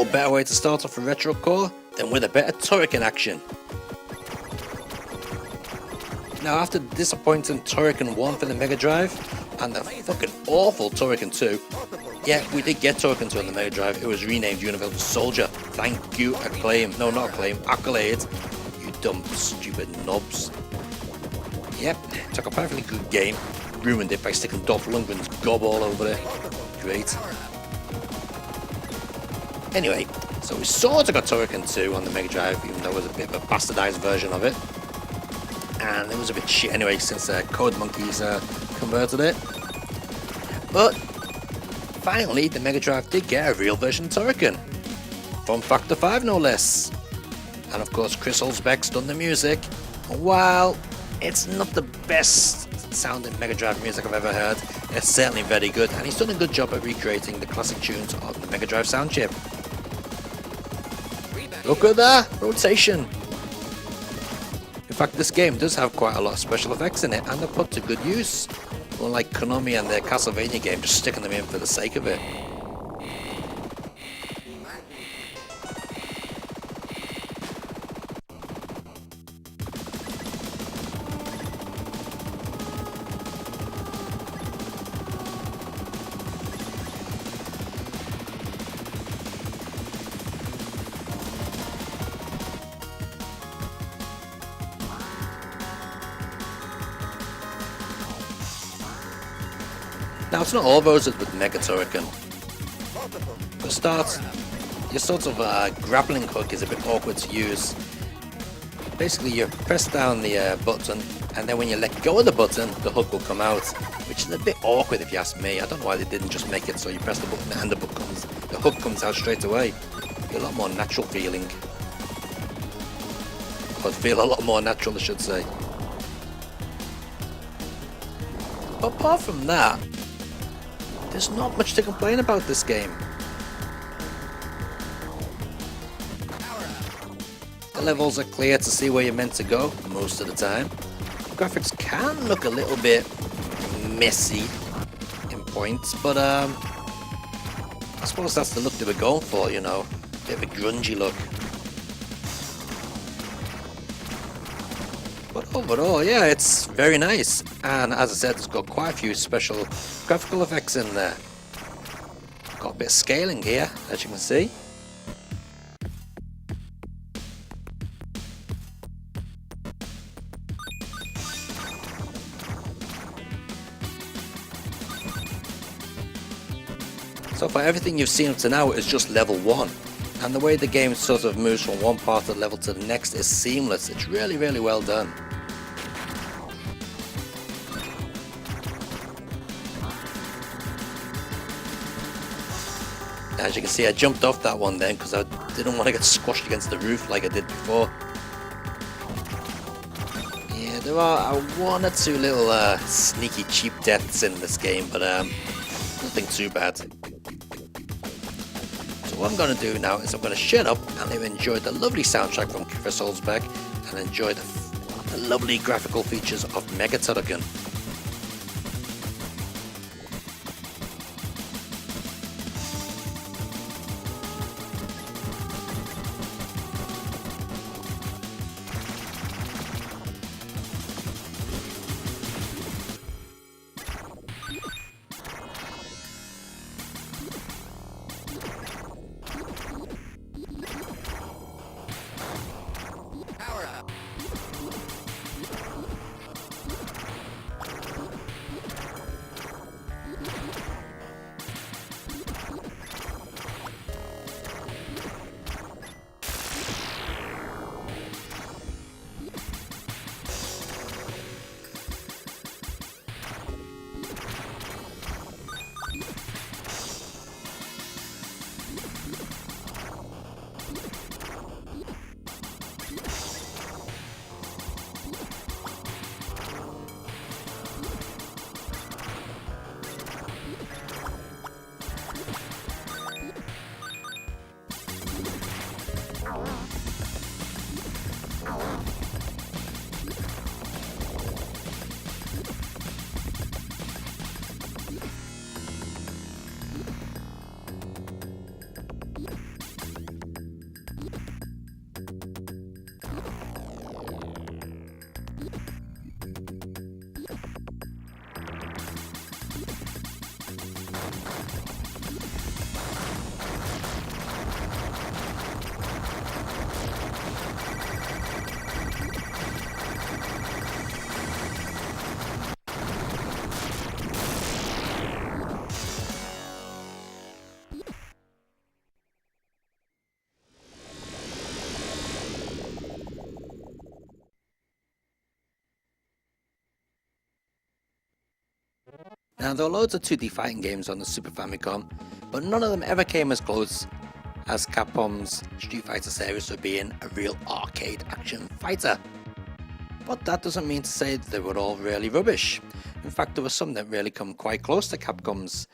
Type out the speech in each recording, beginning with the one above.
better way to start off a retro core than with a bit of Turrican action. Now after the disappointing Turrican 1 for the Mega Drive, and the fucking awful Turrican 2, yeah, we did get Turrican 2 on the Mega Drive. It was renamed Universal Soldier. Thank you, Acclaim. No, not Acclaim, Accolade. You dumb, stupid knobs. Yep, took a perfectly good game, ruined it by sticking Dolph Lundgren's gob all over it. Great. Anyway, so we sort of got Turrican 2 on the Mega Drive, even though it was a bit of a bastardized version of it. And it was a bit shit anyway, since Code Monkeys converted it. But finally, the Mega Drive did get a real version of Turrican. From Factor 5 no less. And of course Chris Hulsbeck's done the music. While it's not the best sounding Mega Drive music I've ever heard, it's certainly very good, and he's done a good job at recreating the classic tunes of the Mega Drive sound chip. Look at that rotation! In fact, this game does have quite a lot of special effects in it, and they're put to good use. Unlike Konami and their Castlevania game, just sticking them in for the sake of it. Now it's not all roses with Mega Turrican. For start, your sort of grappling hook is a bit awkward to use. Basically you press down the button, and then when you let go of the button, the hook will come out, which is a bit awkward if you ask me. I don't know why they didn't just make it so you press the button and the hook comes out straight away. It'd be a lot more natural feeling. Or feel a lot more natural, I should say. But apart from that, there's not much to complain about this game. The levels are clear to see where you're meant to go most of the time. The graphics can look a little bit messy in points, but I suppose that's the look they were going for, you know, a bit of a grungy look. But overall, yeah, it's very nice, and as I said, it's got quite a few special graphical effects in there. Got a bit of scaling here, as you can see. So far, everything you've seen up to now is just level 1. And the way the game sort of moves from one part of the level to the next is seamless. It's really, really well done. As you can see, I jumped off that one then because I didn't want to get squashed against the roof like I did before. Yeah, there are one or two little sneaky cheap deaths in this game, but nothing too bad. So what I'm going to do now is I'm going to shut up and enjoy the lovely soundtrack from Chris Hulsbeck and enjoy the lovely graphical features of Mega Turrican. Now there were loads of 2D fighting games on the Super Famicom, but none of them ever came as close as Capcom's Street Fighter series for being a real arcade action fighter. But that doesn't mean to say that they were all really rubbish. In fact, there were some that really come quite close to Capcom's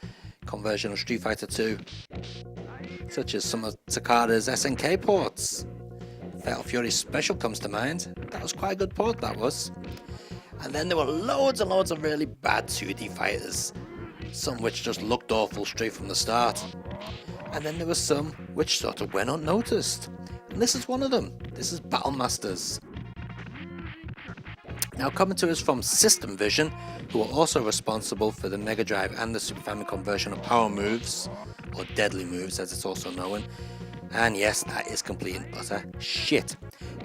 conversion of Street Fighter 2, such as some of Takada's SNK ports. Fatal Fury Special comes to mind. That was quite a good port, that was. And then there were loads and loads of really bad 2D fighters, some which just looked awful straight from the start. And then there were some which sort of went unnoticed. And this is one of them. This is Battle Masters. Now coming to us from System Vision, who are also responsible for the Mega Drive and the Super Famicom version of Power Moves, or Deadly Moves as it's also known. And yes, that is complete and utter shit.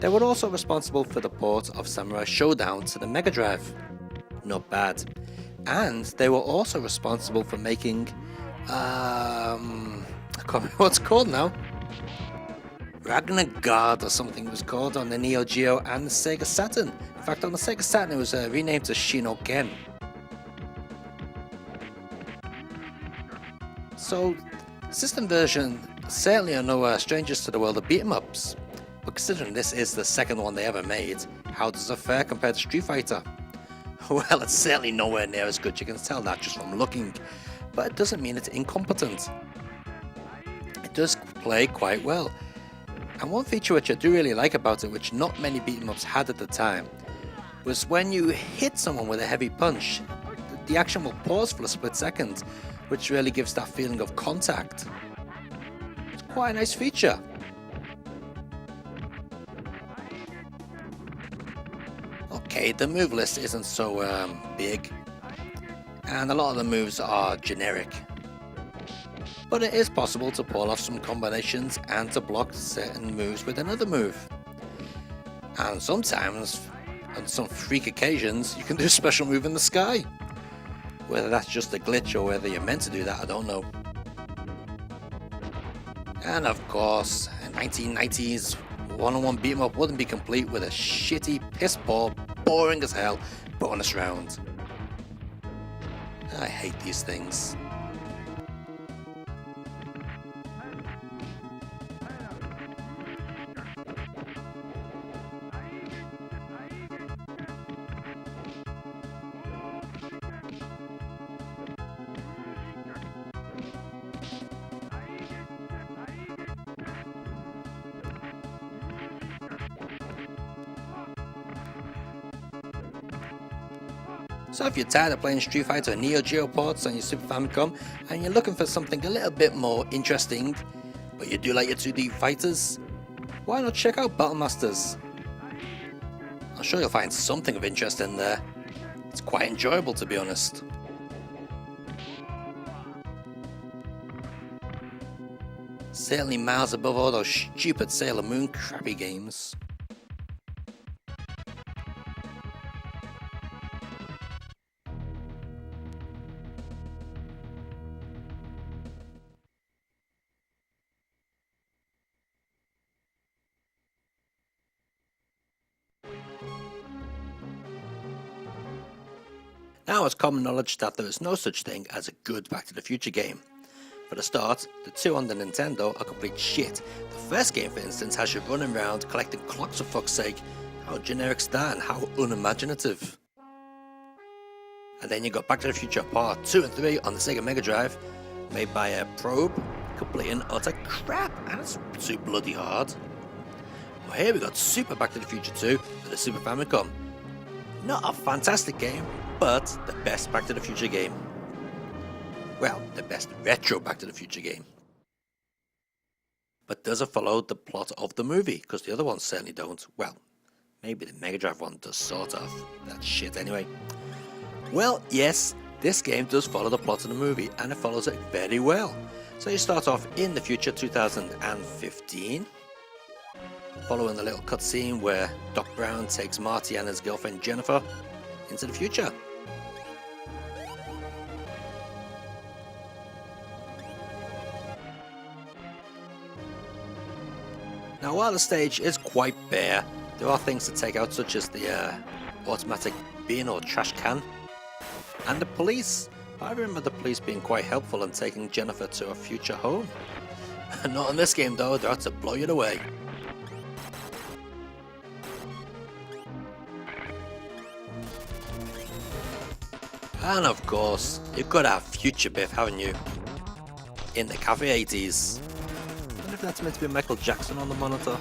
They were also responsible for the port of Samurai Showdown to the Mega Drive. Not bad. And they were also responsible for making, I can't remember what it's called now. Ragnargard or something it was called on the Neo Geo and the Sega Saturn. In fact, on the Sega Saturn it was renamed to Shinoken. So, System Version certainly are no strangers to the world of beat-em-ups. But considering this is the second one they ever made, how does it fare compared to Street Fighter? Well, it's certainly nowhere near as good, you can tell that just from looking. But it doesn't mean it's incompetent. It does play quite well. And one feature which I do really like about it, which not many beat-em-ups had at the time, was when you hit someone with a heavy punch, the action will pause for a split second, which really gives that feeling of contact. It's quite a nice feature. Okay, the move list isn't so big, and a lot of the moves are generic. But it is possible to pull off some combinations and to block certain moves with another move. And sometimes, on some freak occasions, you can do a special move in the sky. Whether that's just a glitch or whether you're meant to do that, I don't know. And of course, a 1990s one-on-one beat 'em up wouldn't be complete with a shitty, piss-poor, boring as hell bonus round. I hate these things. So if you're tired of playing Street Fighter and Neo Geo ports on your Super Famicom and you're looking for something a little bit more interesting, but you do like your 2D fighters, why not check out Battle Masters? I'm sure you'll find something of interest in there. It's quite enjoyable, to be honest. Certainly miles above all those stupid Sailor Moon crappy games. Now it's common knowledge that there is no such thing as a good Back to the Future game. For the start, the two on the Nintendo are complete shit. The first game, for instance, has you running around collecting clocks for fuck's sake. How generic's that and how unimaginative. And then you got Back to the Future Part 2 and 3 on the Sega Mega Drive, made by a Probe, complete and utter crap, and it's too bloody hard. Well, here we got Super Back to the Future 2 for the Super Famicom. Not a fantastic game, but the best Back to the Future game. Well, the best retro Back to the Future game. But does it follow the plot of the movie? Because the other ones certainly don't. Well, maybe the Mega Drive one does sort of. That's shit anyway. Well, yes, this game does follow the plot of the movie, and it follows it very well. So you start off in the future 2015, following the little cutscene where Doc Brown takes Marty and his girlfriend Jennifer into the future. Now while the stage is quite bare, there are things to take out such as the automatic bin or trash can, and the police, I remember the police being quite helpful in taking Jennifer to a future home. Not in this game though, they're out to blow you away. And of course, you've got to have Future Biff, haven't you? In the Cafe 80s. I wonder if that's meant to be Michael Jackson on the monitor.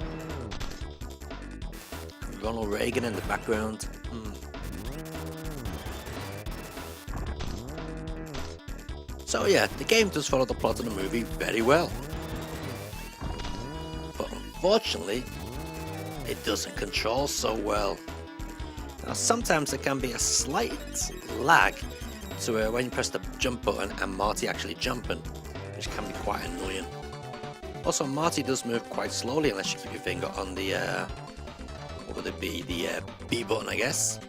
And Ronald Reagan in the background. So yeah, the game does follow the plot of the movie very well. But unfortunately, it doesn't control so well. Now sometimes there can be a slight lag to when you press the jump button and Marty actually jumping, which can be quite annoying. Also, Marty does move quite slowly unless you keep your finger on the, what would it be, the B button I guess.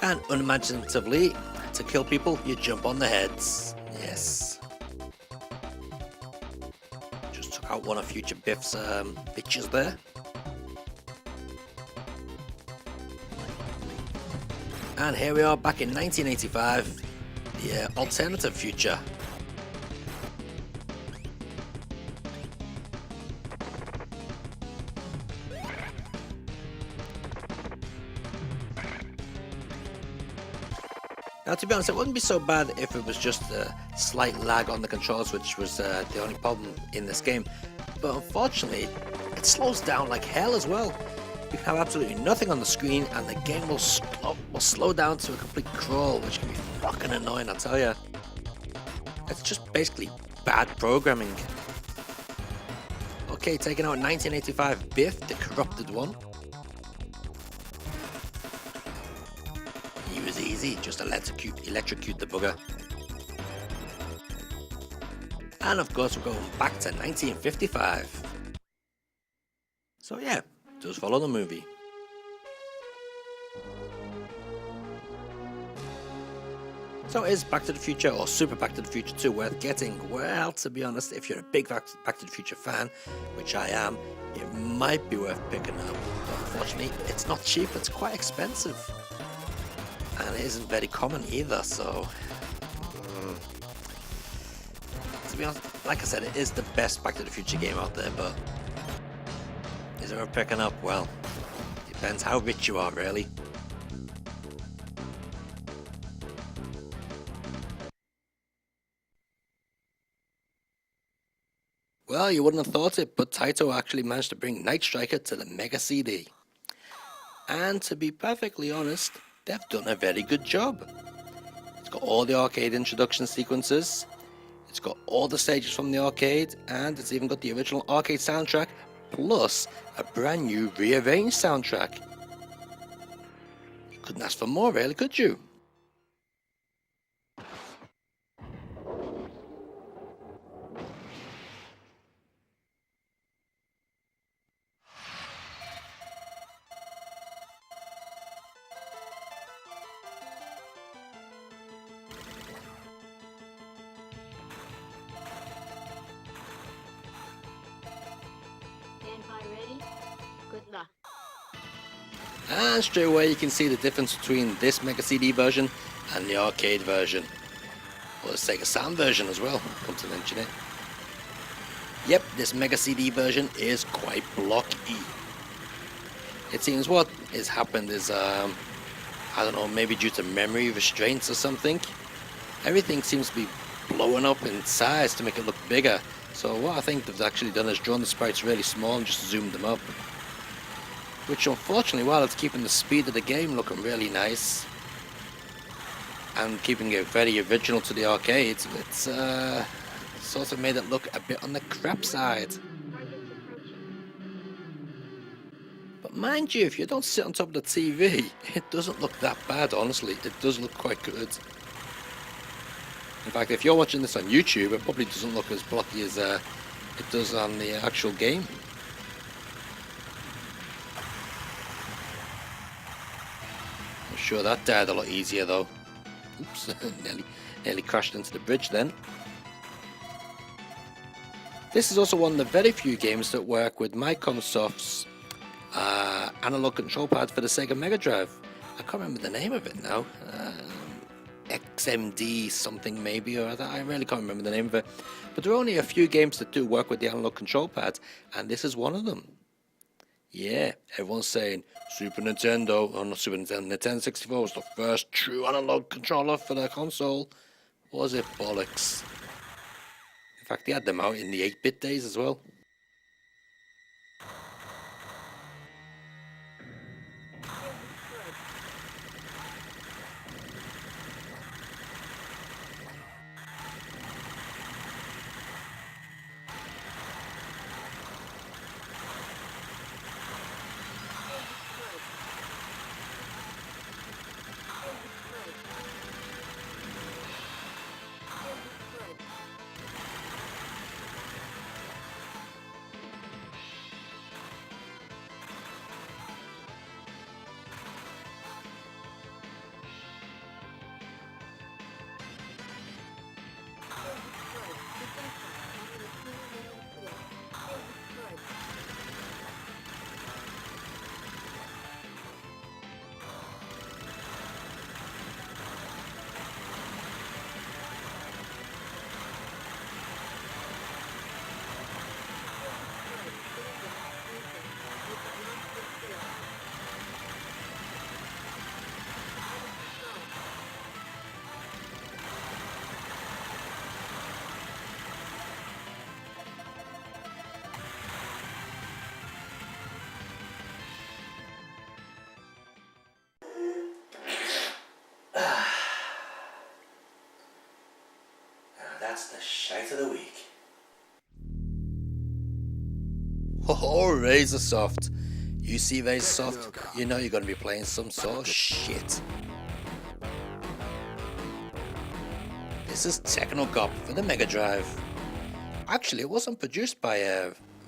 And unimaginatively, to kill people, you jump on the heads. Yes. Just took out one of Future Biff's bitches there. And here we are back in 1985, the alternative future. Now to be honest, it wouldn't be so bad if it was just a slight lag on the controls, which was the only problem in this game. But unfortunately, it slows down like hell as well. You can have absolutely nothing on the screen and the game will slow down to a complete crawl, which can be fucking annoying, I tell ya. It's just basically bad programming. Okay, taking out 1985 Biff, the corrupted one. He was easy, just electrocute the bugger. And of course we're going back to 1955. So yeah, just follow the movie. So is Back to the Future or Super Back to the Future 2 worth getting? Well, to be honest, if you're a big Back to the Future fan, which I am, it might be worth picking up. But unfortunately, it's not cheap, it's quite expensive. And it isn't very common either, so... To be honest, like I said, it is the best Back to the Future game out there, but... Is it worth picking up? Well, depends how rich you are, really. Well, you wouldn't have thought it, but Taito actually managed to bring Night Striker to the Mega CD. And to be perfectly honest, they've done a very good job. It's got all the arcade introduction sequences, it's got all the stages from the arcade, and it's even got the original arcade soundtrack, plus a brand new rearranged soundtrack. You couldn't ask for more, really, could you? And straight away you can see the difference between this Mega CD version and the arcade version. Or the Sega Sound version as well, come to mention it. Yep, this Mega CD version is quite blocky. It seems what has happened is, I don't know, maybe due to memory restraints or something. Everything seems to be blowing up in size to make it look bigger. So what I think they've actually done is drawn the sprites really small and just zoomed them up. Which unfortunately, while it's keeping the speed of the game looking really nice and keeping it very original to the arcades, it's sort of made it look a bit on the crap side. But mind you, if you don't sit on top of the TV, it doesn't look that bad, honestly. It does look quite good. In fact, if you're watching this on YouTube, it probably doesn't look as blocky as it does on the actual game. I'm sure that died a lot easier though. Oops, nearly crashed into the bridge then. This is also one of the very few games that work with Microsoft's analog control pad for the Sega Mega Drive. I can't remember the name of it now. XMD something maybe, or that. I really can't remember the name of it. But there are only a few games that do work with the analog control pad, and this is one of them. Yeah, everyone's saying Super Nintendo, or not Super Nintendo, Nintendo 64 was the first true analog controller for the console. Was it bollocks? In fact, they had them out in the 8-bit days as well. That's the shite of the week. Oh, Razorsoft. You see Razorsoft, you know you're going to be playing some sort of shit. This is Techno Cop for the Mega Drive. Actually, it wasn't produced by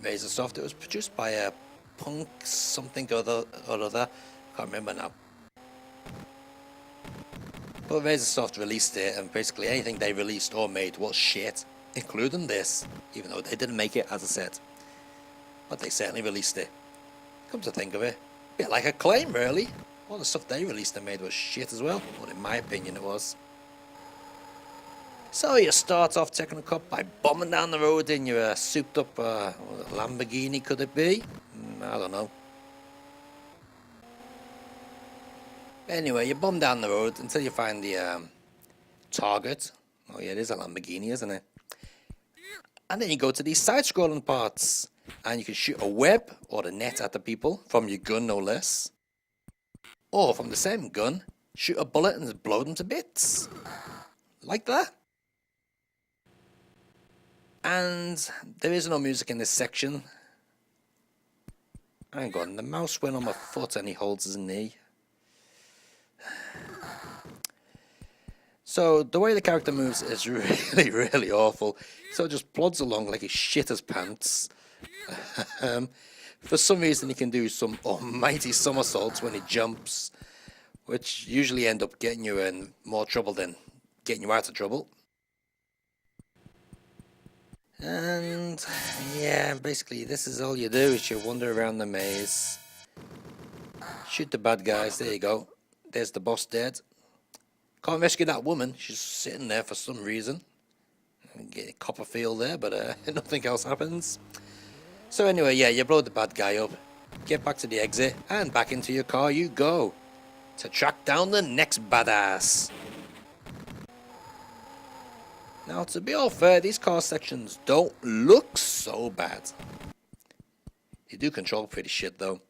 Razorsoft, it was produced by Punk something or other. Can't remember now. But Razorsoft released it, and basically anything they released or made was shit, including this, even though they didn't make it, as I said. But they certainly released it. Come to think of it, a bit like Acclaim, really. All the stuff they released and made was shit as well, well, in my opinion it was. So you start off Techno Cop by bombing down the road in your souped up Lamborghini, could it be? I don't know. Anyway, you bomb down the road until you find the target. Oh yeah, it is a Lamborghini, isn't it? And then you go to these side-scrolling parts, and you can shoot a web or the net at the people from your gun, no less. Or from the same gun, shoot a bullet and blow them to bits. Like that. And there is no music in this section. Hang on, the mouse went on my foot and he holds his knee. So the way the character moves is really, really awful. So it just plods along like he shit his pants. For some reason he can do some almighty somersaults when he jumps, which usually end up getting you in more trouble than getting you out of trouble. And yeah, basically this is all you do, is you wander around the maze, shoot the bad guys. There you go, there's the boss dead. Can't rescue that woman, she's sitting there for some reason. Get a Copperfield there, but nothing else happens. So anyway, yeah, you blow the bad guy up, get back to the exit, and back into your car you go to track down the next badass. Now, to be all fair, these car sections don't look so bad. They do control pretty shit, though.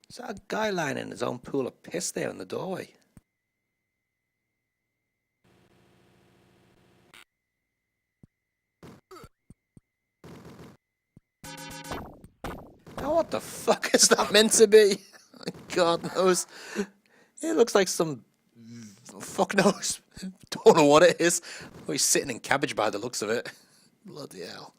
Is that a guy lying in his own pool of piss there in the doorway? Now, what the fuck is that meant to be? God knows. It looks like some... fuck knows. Don't know what it is. Oh, he's sitting in cabbage by the looks of it. Bloody hell.